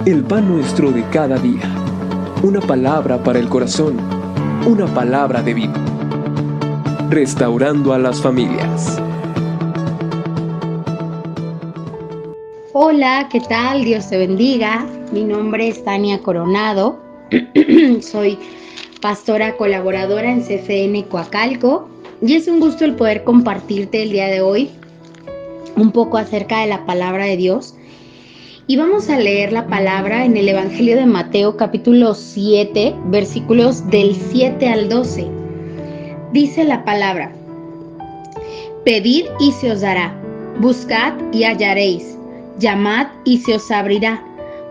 El pan nuestro de cada día. Una palabra para el corazón. Una palabra de vida. Restaurando a las familias. Hola, ¿qué tal? Dios te bendiga. Mi nombre es Tania Coronado. Soy pastora colaboradora en CFN Coacalco y es un gusto el poder compartirte el día de hoy un poco acerca de la palabra de Dios. Y vamos a leer la palabra en el Evangelio de Mateo, capítulo 7, versículos del 7 al 12. Dice la palabra: Pedid y se os dará, buscad y hallaréis, llamad y se os abrirá,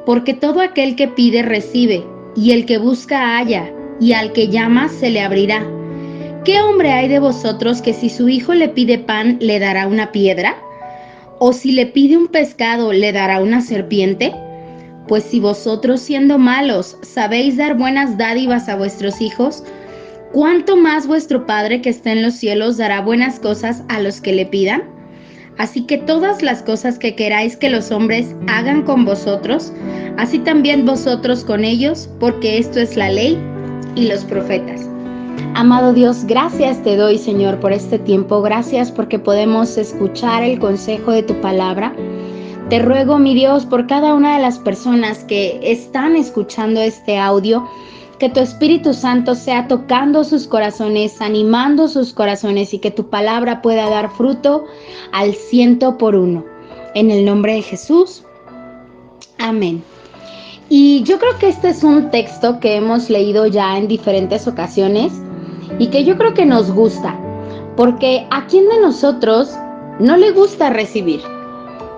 porque todo aquel que pide recibe, y el que busca halla, y al que llama se le abrirá. ¿Qué hombre hay de vosotros que si su hijo le pide pan le dará una piedra? ¿O si le pide un pescado le dará una serpiente? Pues si vosotros, siendo malos, sabéis dar buenas dádivas a vuestros hijos, ¿cuánto más vuestro Padre que está en los cielos dará buenas cosas a los que le pidan? Así que todas las cosas que queráis que los hombres hagan con vosotros, así también vosotros con ellos, porque esto es la ley y los profetas. Amado Dios, gracias te doy, Señor, por este tiempo. Gracias porque podemos escuchar el consejo de tu palabra. Te ruego, mi Dios, por cada una de las personas que están escuchando este audio, que tu Espíritu Santo sea tocando sus corazones, animando sus corazones y que tu palabra pueda dar fruto al 100%. En el nombre de Jesús. Amén. Y yo creo que este es un texto que hemos leído ya en diferentes ocasiones y que yo creo que nos gusta, porque ¿a quién de nosotros no le gusta recibir?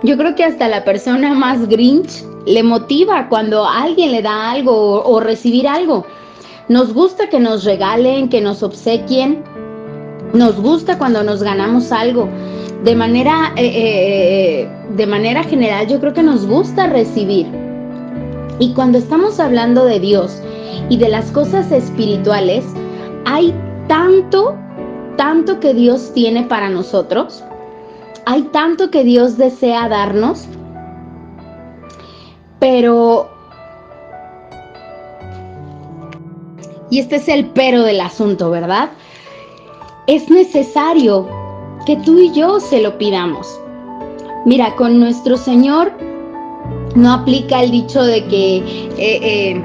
Yo creo que hasta la persona más grinch le motiva cuando alguien le da algo o recibir algo. Nos gusta que nos regalen, que nos obsequien. Nos gusta cuando nos ganamos algo. De manera general, yo creo que nos gusta recibir. Y cuando estamos hablando de Dios y de las cosas espirituales, hay tanto que Dios tiene para nosotros. Hay tanto que Dios desea darnos, pero, y este es el pero del asunto, ¿verdad? Es necesario que tú y yo se lo pidamos. Mira, con nuestro Señor no aplica el dicho de que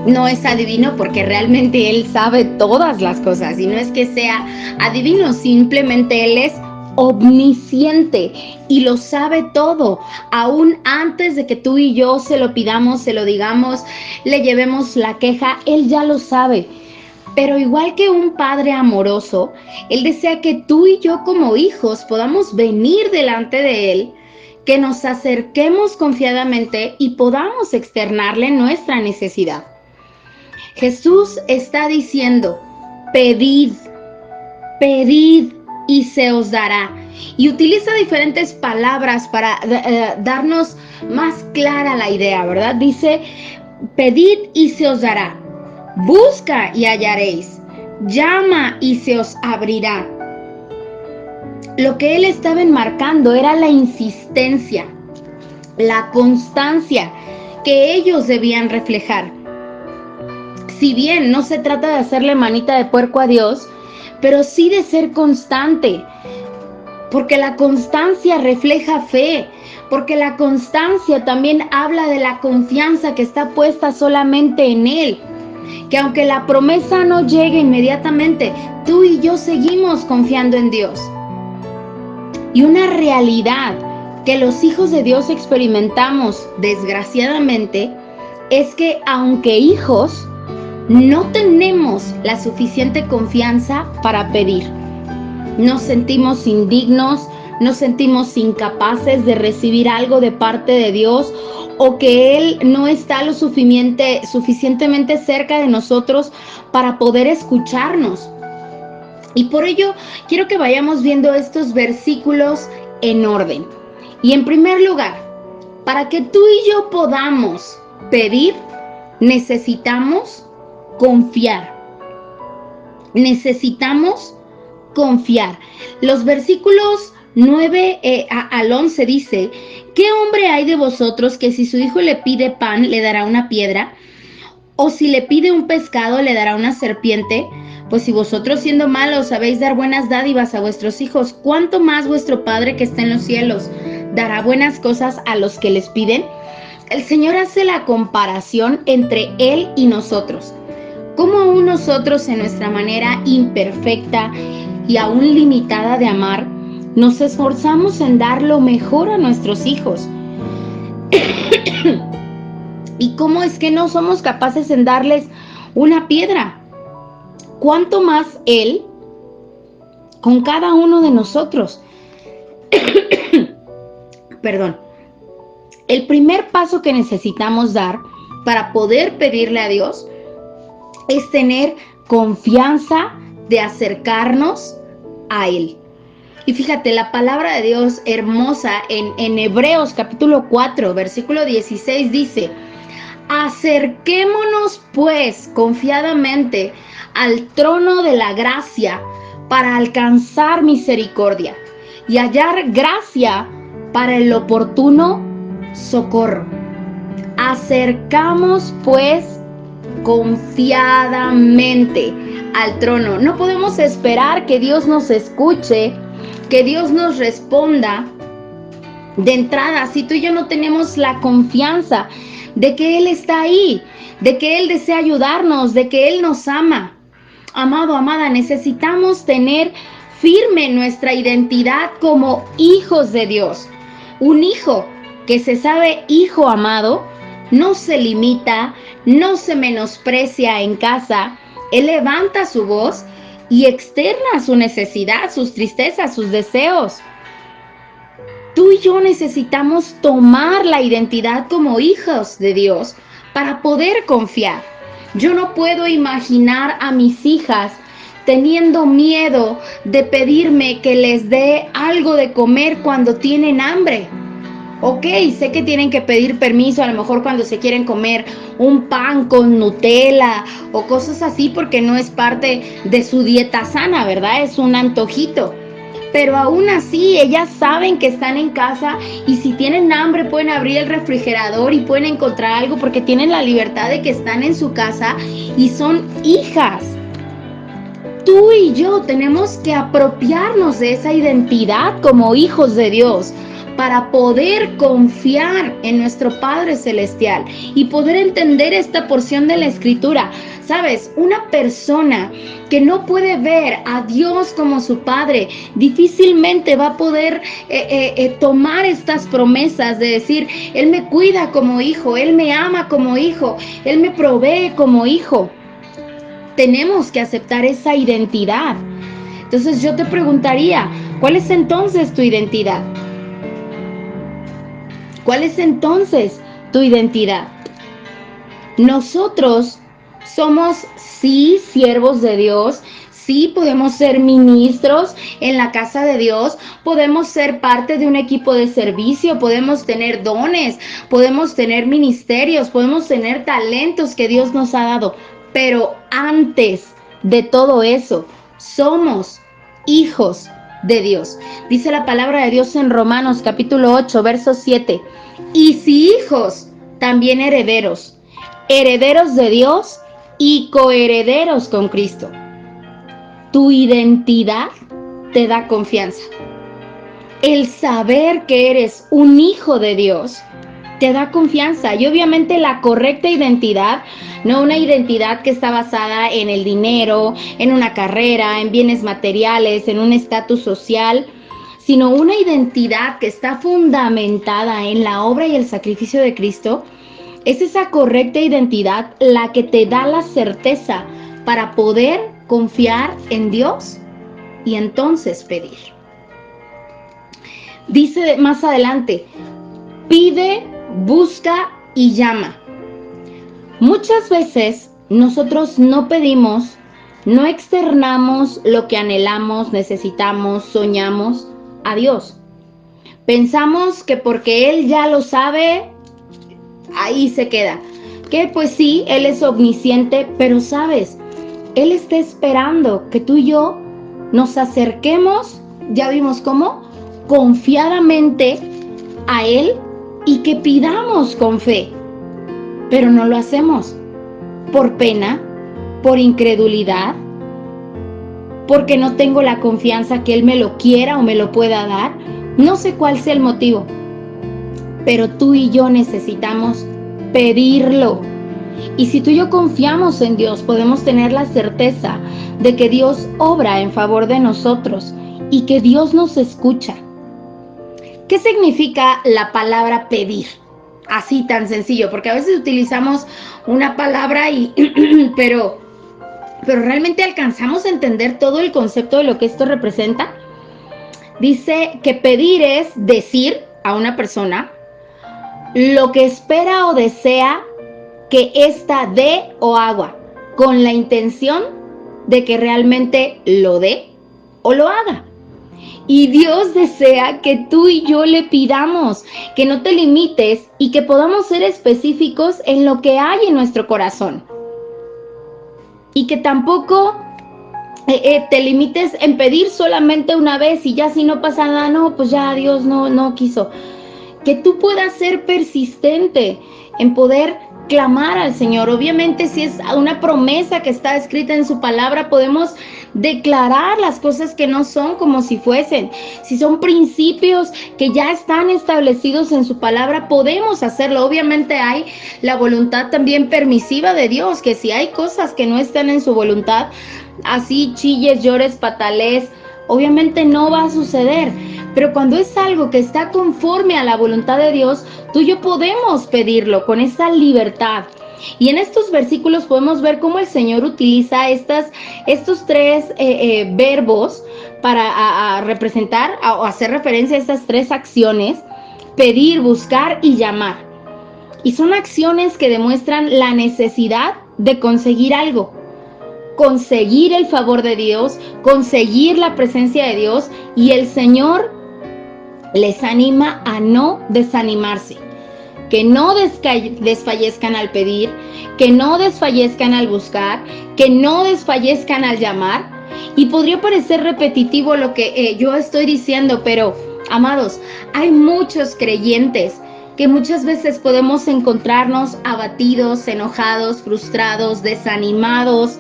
no es adivino, porque realmente Él sabe todas las cosas y no es que sea adivino, simplemente Él es omnisciente y lo sabe todo. Aún antes de que tú y yo se lo pidamos, se lo digamos, le llevemos la queja, Él ya lo sabe. Pero igual que un padre amoroso, Él desea que tú y yo como hijos podamos venir delante de Él, que nos acerquemos confiadamente y podamos externarle nuestra necesidad. Jesús está diciendo: pedid, pedid y se os dará. Y utiliza diferentes palabras para darnos más clara la idea, ¿verdad? Dice: pedid y se os dará. Busca y hallaréis. Llama y se os abrirá. Lo que él estaba enmarcando era la insistencia, la constancia que ellos debían reflejar. Si bien no se trata de hacerle manita de puerco a Dios, pero sí de ser constante, porque la constancia refleja fe, porque la constancia también habla de la confianza que está puesta solamente en Él, que aunque la promesa no llegue inmediatamente, tú y yo seguimos confiando en Dios. Y una realidad que los hijos de Dios experimentamos, desgraciadamente, es que aunque hijos, no tenemos la suficiente confianza para pedir. Nos sentimos indignos, nos sentimos incapaces de recibir algo de parte de Dios, o que Él no está lo suficientemente cerca de nosotros para poder escucharnos. Y por ello quiero que vayamos viendo estos versículos en orden. Y en primer lugar, para que tú y yo podamos pedir, necesitamos confiar. Necesitamos confiar. Los versículos 9 al 11 dice: ¿qué hombre hay de vosotros que si su hijo le pide pan, le dará una piedra? ¿O si le pide un pescado, le dará una serpiente? Pues si vosotros, siendo malos, sabéis dar buenas dádivas a vuestros hijos, ¿cuánto más vuestro Padre que está en los cielos dará buenas cosas a los que les piden? El Señor hace la comparación entre Él y nosotros. ¿Cómo aún nosotros, en nuestra manera imperfecta y aún limitada de amar, nos esforzamos en dar lo mejor a nuestros hijos? ¿Y cómo es que no somos capaces en darles una piedra? ¿Cuánto más Él con cada uno de nosotros? Perdón. El primer paso que necesitamos dar para poder pedirle a Dios es tener confianza de acercarnos a Él. Y fíjate, la palabra de Dios hermosa en Hebreos capítulo 4, versículo 16 dice: acerquémonos pues confiadamente al trono de la gracia para alcanzar misericordia y hallar gracia para el oportuno socorro. Acercamos pues confiadamente al trono. No podemos esperar que Dios nos escuche, que Dios nos responda de entrada si tú y yo no tenemos la confianza de que Él está ahí, de que Él desea ayudarnos, de que Él nos ama. Amado, amada, necesitamos tener firme nuestra identidad como hijos de Dios. Un hijo que se sabe hijo amado no se limita, no se menosprecia en casa. Él levanta su voz y externa su necesidad, sus tristezas, sus deseos. Tú y yo necesitamos tomar la identidad como hijos de Dios para poder confiar. Yo no puedo imaginar a mis hijas teniendo miedo de pedirme que les dé algo de comer cuando tienen hambre. Ok, sé que tienen que pedir permiso a lo mejor cuando se quieren comer un pan con Nutella o cosas así porque no es parte de su dieta sana, ¿verdad? Es un antojito. Pero aún así ellas saben que están en casa y si tienen hambre pueden abrir el refrigerador y pueden encontrar algo porque tienen la libertad de que están en su casa y son hijas. Tú y yo tenemos que apropiarnos de esa identidad como hijos de Dios para poder confiar en nuestro Padre Celestial y poder entender esta porción de la Escritura. Sabes, una persona que no puede ver a Dios como su Padre difícilmente va a poder tomar estas promesas de decir: Él me cuida como hijo, Él me ama como hijo, Él me provee como hijo. Tenemos que aceptar esa identidad. Entonces yo te preguntaría, ¿cuál es entonces tu identidad? ¿Cuál es entonces tu identidad? Nosotros somos, sí, siervos de Dios, sí, podemos ser ministros en la casa de Dios, podemos ser parte de un equipo de servicio, podemos tener dones, podemos tener ministerios, podemos tener talentos que Dios nos ha dado, pero antes de todo eso, somos hijos de Dios. Dice la palabra de Dios en Romanos capítulo 8, verso 7. Y si hijos, también herederos, herederos de Dios y coherederos con Cristo. Tu identidad te da confianza. El saber que eres un hijo de Dios te da confianza. Y obviamente la correcta identidad, no una identidad que está basada en el dinero, en una carrera, en bienes materiales, en un estatus social, sino una identidad que está fundamentada en la obra y el sacrificio de Cristo. Es esa correcta identidad la que te da la certeza para poder confiar en Dios y entonces pedir. Dice más adelante: pide, busca y llama. Muchas veces nosotros no pedimos, no externamos lo que anhelamos, necesitamos, soñamos a Dios. Pensamos que porque Él ya lo sabe, ahí se queda. Que pues sí, Él es omnisciente, pero sabes, Él está esperando que tú y yo nos acerquemos, ya vimos cómo, confiadamente a Él y que pidamos con fe, pero no lo hacemos por pena, por incredulidad, porque no tengo la confianza que Él me lo quiera o me lo pueda dar. No sé cuál sea el motivo, pero tú y yo necesitamos pedirlo. Y si tú y yo confiamos en Dios, podemos tener la certeza de que Dios obra en favor de nosotros y que Dios nos escucha. ¿Qué significa la palabra pedir? Así tan sencillo, porque a veces utilizamos una palabra pero ¿realmente alcanzamos a entender todo el concepto de lo que esto representa? Dice que pedir es decir a una persona lo que espera o desea que ésta dé o haga, con la intención de que realmente lo dé o lo haga. Y Dios desea que tú y yo le pidamos, que no te limites y que podamos ser específicos en lo que hay en nuestro corazón. Y que tampoco te limites en pedir solamente una vez y ya si no pasa nada, no, pues ya Dios no quiso. Que tú puedas ser persistente en poder clamar al Señor. Obviamente, si es una promesa que está escrita en su palabra, podemos declarar las cosas que no son como si fuesen. Si son principios que ya están establecidos en su palabra, podemos hacerlo. Obviamente hay la voluntad también permisiva de Dios, que si hay cosas que no están en su voluntad, así chilles, llores, patalees, obviamente no va a suceder. Pero cuando es algo que está conforme a la voluntad de Dios, tú y yo podemos pedirlo con esa libertad. Y en estos versículos podemos ver cómo el Señor utiliza estos tres verbos para representar o hacer referencia a estas tres acciones: pedir, buscar y llamar. Y son acciones que demuestran la necesidad de conseguir algo, conseguir el favor de Dios, conseguir la presencia de Dios, y el Señor les anima a no desanimarse, que no desfallezcan al pedir, que no desfallezcan al buscar, que no desfallezcan al llamar. Y podría parecer repetitivo lo que yo estoy diciendo, pero amados, hay muchos creyentes que muchas veces podemos encontrarnos abatidos, enojados, frustrados, desanimados,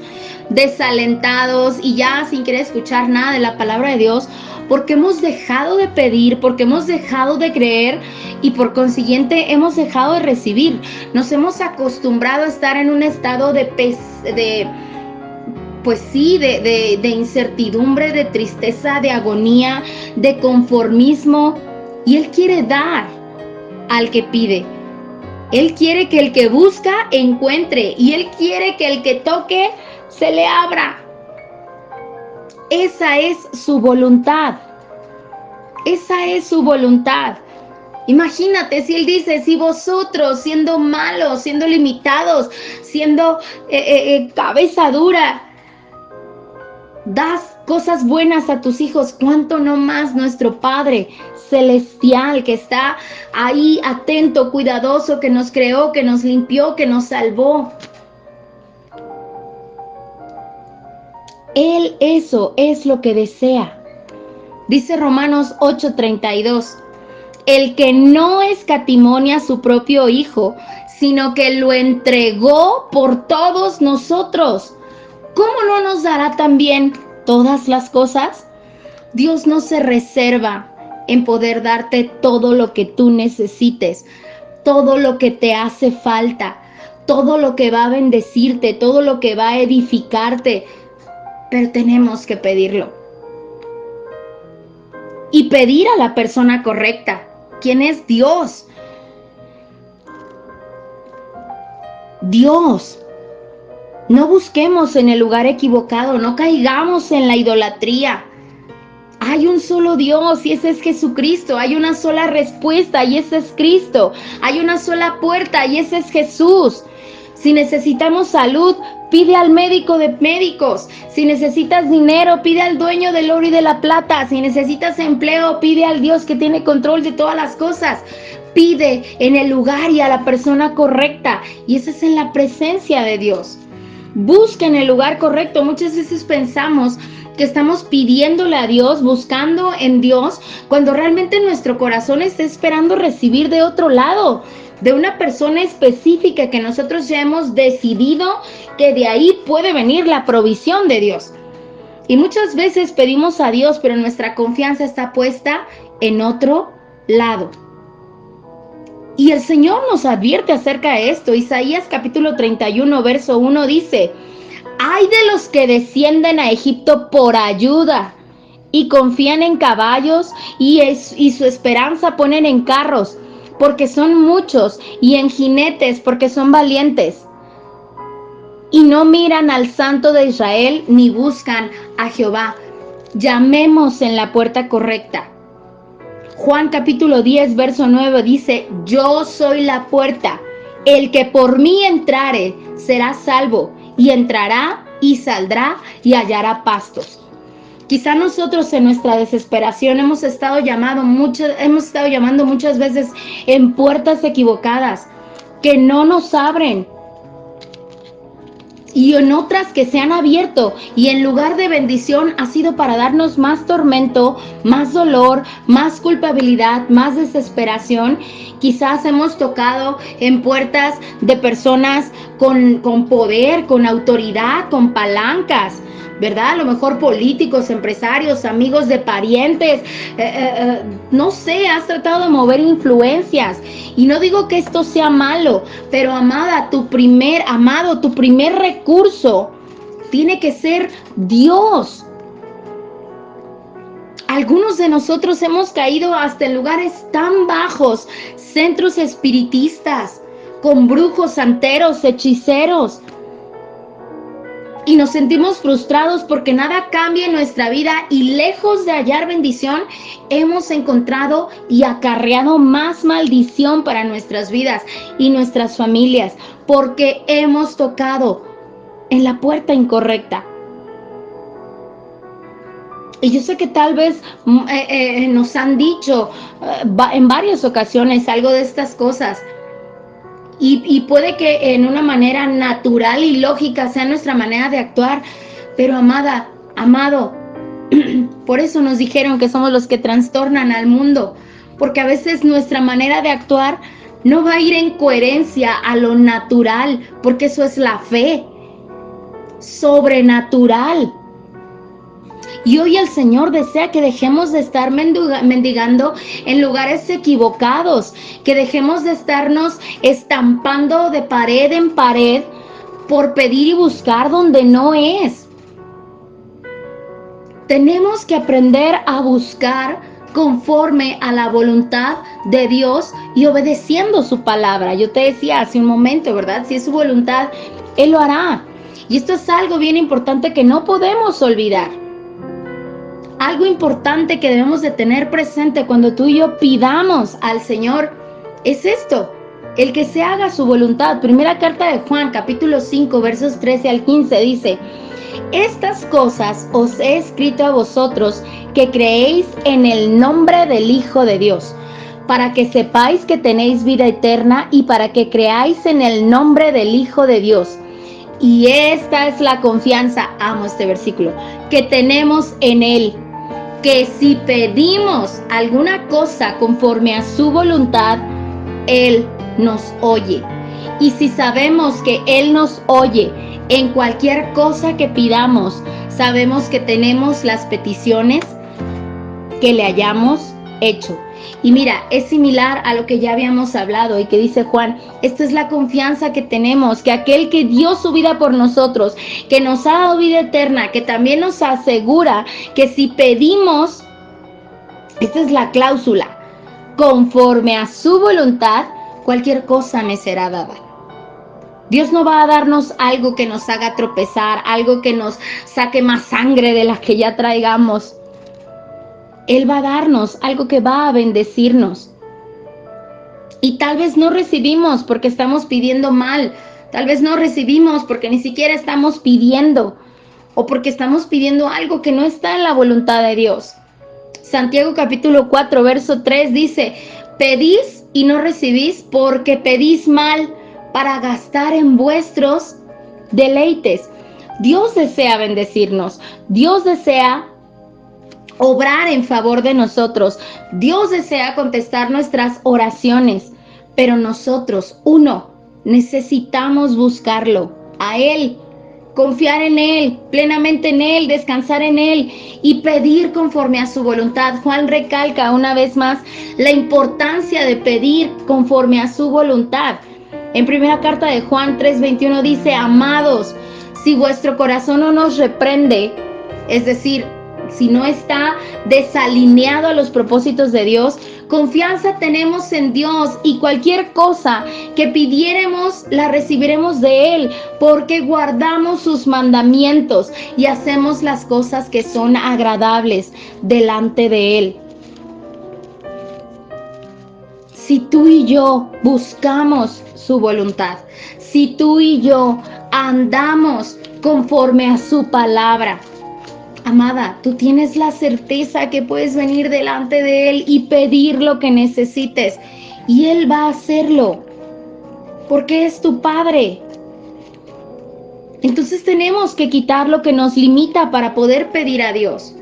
desalentados y ya sin querer escuchar nada de la palabra de Dios, porque hemos dejado de pedir, porque hemos dejado de creer y por consiguiente hemos dejado de recibir. Nos hemos acostumbrado a estar en un estado de incertidumbre, de tristeza, de agonía, de conformismo, y Él quiere dar al que pide. Él quiere que el que busca encuentre, y Él quiere que el que toque se le abra. Esa es su voluntad. Esa es su voluntad. Imagínate si Él dice: si vosotros, siendo malos, siendo limitados, siendo cabeza dura, das cosas buenas a tus hijos, ¿cuánto no más nuestro Padre celestial, que está ahí atento, cuidadoso, que nos creó, que nos limpió, que nos salvó? Él eso es lo que desea. Dice Romanos 8:32, el que no escatimonia a su propio Hijo, sino que lo entregó por todos nosotros, ¿cómo no nos dará también todas las cosas? Dios no se reserva en poder darte todo lo que tú necesites, todo lo que te hace falta, todo lo que va a bendecirte, todo lo que va a edificarte, pero tenemos que pedirlo. Y pedir a la persona correcta, ¿quién es Dios? Dios. No busquemos en el lugar equivocado, no caigamos en la idolatría. Hay un solo Dios y ese es Jesucristo. Hay una sola respuesta y ese es Cristo. Hay una sola puerta y ese es Jesús. Si necesitamos salud, pide al médico de médicos. Si necesitas dinero, pide al dueño del oro y de la plata. Si necesitas empleo, pide al Dios que tiene control de todas las cosas. Pide en el lugar y a la persona correcta. Y eso es en la presencia de Dios. Busca en el lugar correcto. Muchas veces pensamos que estamos pidiéndole a Dios, buscando en Dios, cuando realmente nuestro corazón está esperando recibir de otro lado, de una persona específica que nosotros ya hemos decidido que de ahí puede venir la provisión de Dios. Y muchas veces pedimos a Dios, pero nuestra confianza está puesta en otro lado. Y el Señor nos advierte acerca de esto. Isaías capítulo 31, verso 1 dice: ¡ay de los que descienden a Egipto por ayuda y confían en caballos y su esperanza ponen en carros, porque son muchos, y en jinetes, porque son valientes! Y no miran al Santo de Israel, ni buscan a Jehová. Llamemos en la puerta correcta. Juan capítulo 10, verso 9 dice: yo soy la puerta. El que por mí entrare será salvo, y entrará y saldrá y hallará pastos. Quizá nosotros en nuestra desesperación hemos estado llamando muchas veces en puertas equivocadas que no nos abren, y en otras que se han abierto, y en lugar de bendición ha sido para darnos más tormento, más dolor, más culpabilidad, más desesperación. Quizás hemos tocado en puertas de personas con poder, con autoridad, con palancas, ¿verdad? A lo mejor políticos, empresarios, amigos de parientes, no sé, has tratado de mover influencias. Y no digo que esto sea malo, pero amada, tu primer recurso tiene que ser Dios. Algunos de nosotros hemos caído hasta en lugares tan bajos, centros espiritistas, con brujos, santeros, hechiceros. Y nos sentimos frustrados porque nada cambia en nuestra vida, y lejos de hallar bendición, hemos encontrado y acarreado más maldición para nuestras vidas y nuestras familias, porque hemos tocado en la puerta incorrecta. Y yo sé que tal vez nos han dicho en varias ocasiones algo de estas cosas. Y puede que en una manera natural y lógica sea nuestra manera de actuar, pero amada, amado, por eso nos dijeron que somos los que trastornan al mundo, porque a veces nuestra manera de actuar no va a ir en coherencia a lo natural, porque eso es la fe sobrenatural. Y hoy el Señor desea que dejemos de estar mendigando en lugares equivocados, que dejemos de estarnos estampando de pared en pared por pedir y buscar donde no es. Tenemos que aprender a buscar conforme a la voluntad de Dios y obedeciendo su palabra. Yo te decía hace un momento, ¿verdad? Si es su voluntad, Él lo hará. Y esto es algo bien importante que no podemos olvidar. Algo importante que debemos de tener presente cuando tú y yo pidamos al Señor es esto: el que se haga su voluntad. Primera carta de Juan, capítulo 5, versos 13 al 15, dice: estas cosas os he escrito a vosotros que creéis en el nombre del Hijo de Dios, para que sepáis que tenéis vida eterna, y para que creáis en el nombre del Hijo de Dios. Y esta es la confianza, amo este versículo, que tenemos en Él, que si pedimos alguna cosa conforme a su voluntad, Él nos oye. Y si sabemos que Él nos oye en cualquier cosa que pidamos, sabemos que tenemos las peticiones que le hayamos hecho. Y mira, es similar a lo que ya habíamos hablado y que dice Juan: esta es la confianza que tenemos, que aquel que dio su vida por nosotros, que nos ha dado vida eterna, que también nos asegura que si pedimos, esta es la cláusula, conforme a su voluntad, cualquier cosa me será dada. Dios no va a darnos algo que nos haga tropezar, algo que nos saque más sangre de la que ya traigamos. Él va a darnos algo que va a bendecirnos. Y tal vez no recibimos porque estamos pidiendo mal. Tal vez no recibimos porque ni siquiera estamos pidiendo. O porque estamos pidiendo algo que no está en la voluntad de Dios. Santiago capítulo 4, verso 3 dice: pedís y no recibís porque pedís mal, para gastar en vuestros deleites. Dios desea bendecirnos. Dios desea obrar en favor de nosotros. Dios desea contestar nuestras oraciones. Pero nosotros, necesitamos buscarlo, a Él, confiar en Él, plenamente en Él, descansar en Él y pedir conforme a su voluntad. Juan recalca una vez más la importancia de pedir conforme a su voluntad. En primera carta de Juan 3:21 dice: amados, si vuestro corazón no nos reprende, es decir, si no está desalineado a los propósitos de Dios, confianza tenemos en Dios y cualquier cosa que pidiéremos la recibiremos de Él, porque guardamos sus mandamientos y hacemos las cosas que son agradables delante de Él. Si tú y yo buscamos su voluntad, si tú y yo andamos conforme a su palabra, amada, tú tienes la certeza que puedes venir delante de Él y pedir lo que necesites y Él va a hacerlo, porque es tu Padre. Entonces tenemos que quitar lo que nos limita para poder pedir a Dios.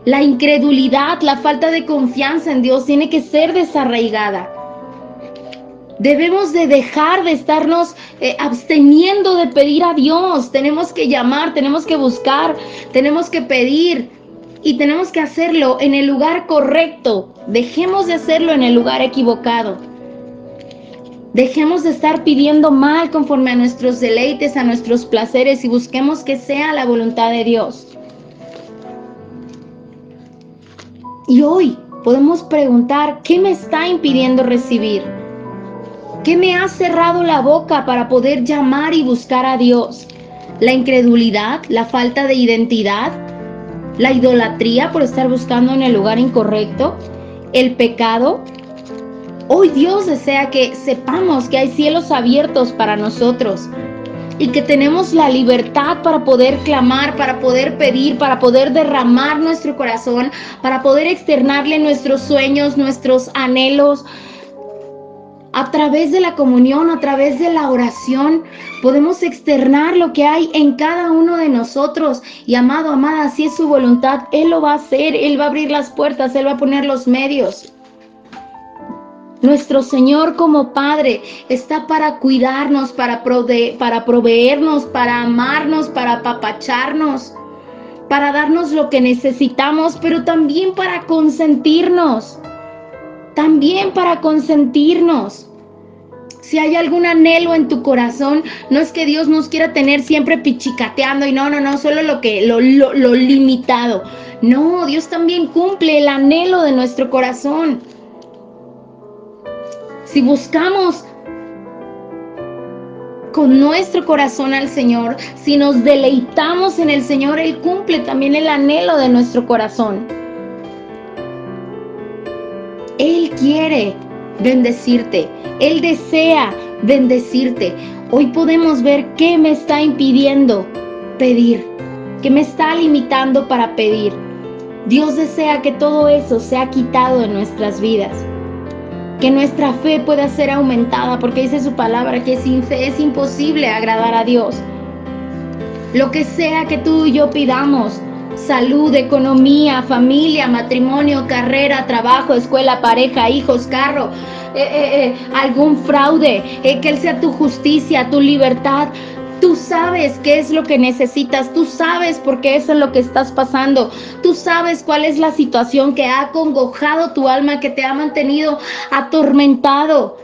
La incredulidad, la falta de confianza en Dios tiene que ser desarraigada. Debemos de dejar de estarnos absteniendo de pedir a Dios. Tenemos que llamar, tenemos que buscar, tenemos que pedir y tenemos que hacerlo en el lugar correcto. Dejemos de hacerlo en el lugar equivocado. Dejemos de estar pidiendo mal conforme a nuestros deleites, a nuestros placeres y busquemos que sea la voluntad de Dios. Y hoy podemos preguntar: ¿qué me está impidiendo recibir? ¿Qué me ha cerrado la boca para poder llamar y buscar a Dios? ¿La incredulidad? ¿La falta de identidad? ¿La idolatría por estar buscando en el lugar incorrecto? ¿El pecado? Hoy Dios desea que sepamos que hay cielos abiertos para nosotros y que tenemos la libertad para poder clamar, para poder pedir, para poder derramar nuestro corazón, para poder externarle nuestros sueños, nuestros anhelos. A través de la comunión, a través de la oración, podemos externar lo que hay en cada uno de nosotros. Y amado, amada, si es su voluntad, Él lo va a hacer, Él va a abrir las puertas, Él va a poner los medios. Nuestro Señor como Padre está para cuidarnos, para proveernos, para amarnos, para apapacharnos, para darnos lo que necesitamos, pero también para consentirnos. También para consentirnos. Si hay algún anhelo en tu corazón, no es que Dios nos quiera tener siempre pichicateando y no, solo lo limitado. No, Dios también cumple el anhelo de nuestro corazón. Si buscamos con nuestro corazón al Señor, si nos deleitamos en el Señor, Él cumple también el anhelo de nuestro corazón. Él quiere bendecirte, Él desea bendecirte. Hoy podemos ver qué me está impidiendo pedir, qué me está limitando para pedir. Dios desea que todo eso sea quitado de nuestras vidas, que nuestra fe pueda ser aumentada, porque dice su palabra que sin fe es imposible agradar a Dios. Lo que sea que tú y yo pidamos, salud, economía, familia, matrimonio, carrera, trabajo, escuela, pareja, hijos, carro, algún fraude, que Él sea tu justicia, tu libertad. Tú sabes qué es lo que necesitas, tú sabes por qué eso es lo que estás pasando, tú sabes cuál es la situación que ha acongojado tu alma, que te ha mantenido atormentado,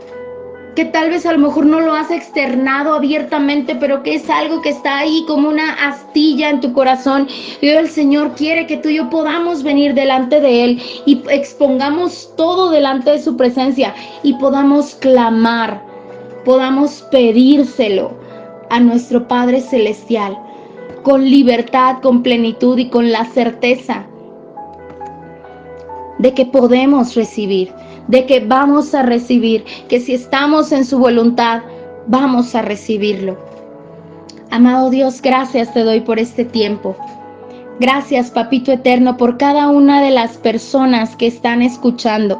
que tal vez a lo mejor no lo has externado abiertamente, pero que es algo que está ahí como una astilla en tu corazón. Y hoy el Señor quiere que tú y yo podamos venir delante de Él y expongamos todo delante de su presencia y podamos clamar, podamos pedírselo a nuestro Padre Celestial con libertad, con plenitud y con la certeza de que podemos recibir, de que vamos a recibir, que si estamos en su voluntad, vamos a recibirlo. Amado Dios, gracias te doy por este tiempo. Gracias, Papito Eterno, por cada una de las personas que están escuchando.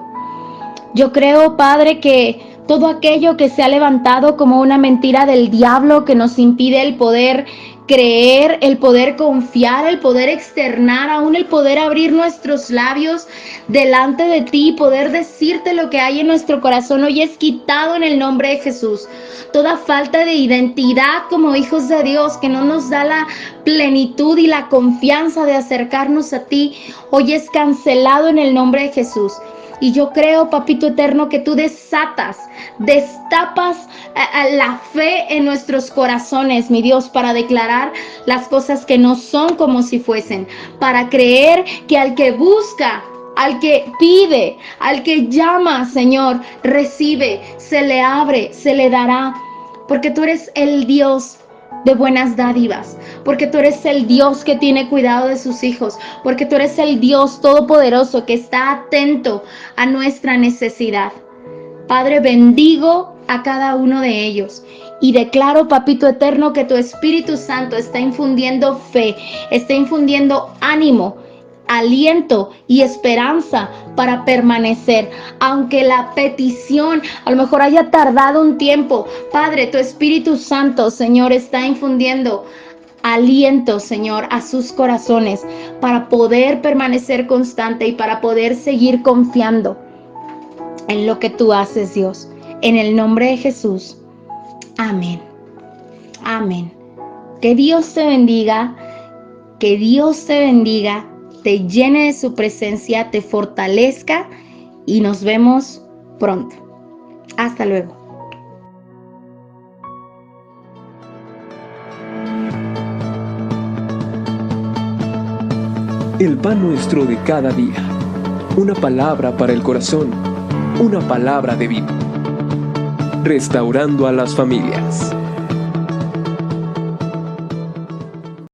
Yo creo, Padre, que todo aquello que se ha levantado como una mentira del diablo que nos impide el poder creer, el poder confiar, el poder externar, aún el poder abrir nuestros labios delante de ti, poder decirte lo que hay en nuestro corazón. Hoy es quitado en el nombre de Jesús. Toda falta de identidad como hijos de Dios que no nos da la plenitud y la confianza de acercarnos a ti, hoy es cancelado en el nombre de Jesús. Y yo creo, Papito Eterno, que tú destapas la fe en nuestros corazones, mi Dios, para declarar las cosas que no son como si fuesen, para creer que al que busca, al que pide, al que llama, Señor, recibe, se le abre, se le dará, porque tú eres el Dios de buenas dádivas, porque tú eres el Dios que tiene cuidado de sus hijos, porque tú eres el Dios todopoderoso que está atento a nuestra necesidad. Padre, bendigo a cada uno de ellos y declaro, Papito Eterno, que tu Espíritu Santo está infundiendo fe, está infundiendo ánimo, aliento y esperanza para permanecer, aunque la petición a lo mejor haya tardado un tiempo. Padre, tu Espíritu Santo, Señor, está infundiendo aliento, Señor, a sus corazones para poder permanecer constante y para poder seguir confiando en lo que tú haces, Dios. En el nombre de Jesús. Amén. Amén. Que Dios te bendiga. Que Dios te bendiga, te llene de su presencia, te fortalezca y nos vemos pronto. Hasta luego. El pan nuestro de cada día. Una palabra para el corazón. Una palabra de vida. Restaurando a las familias.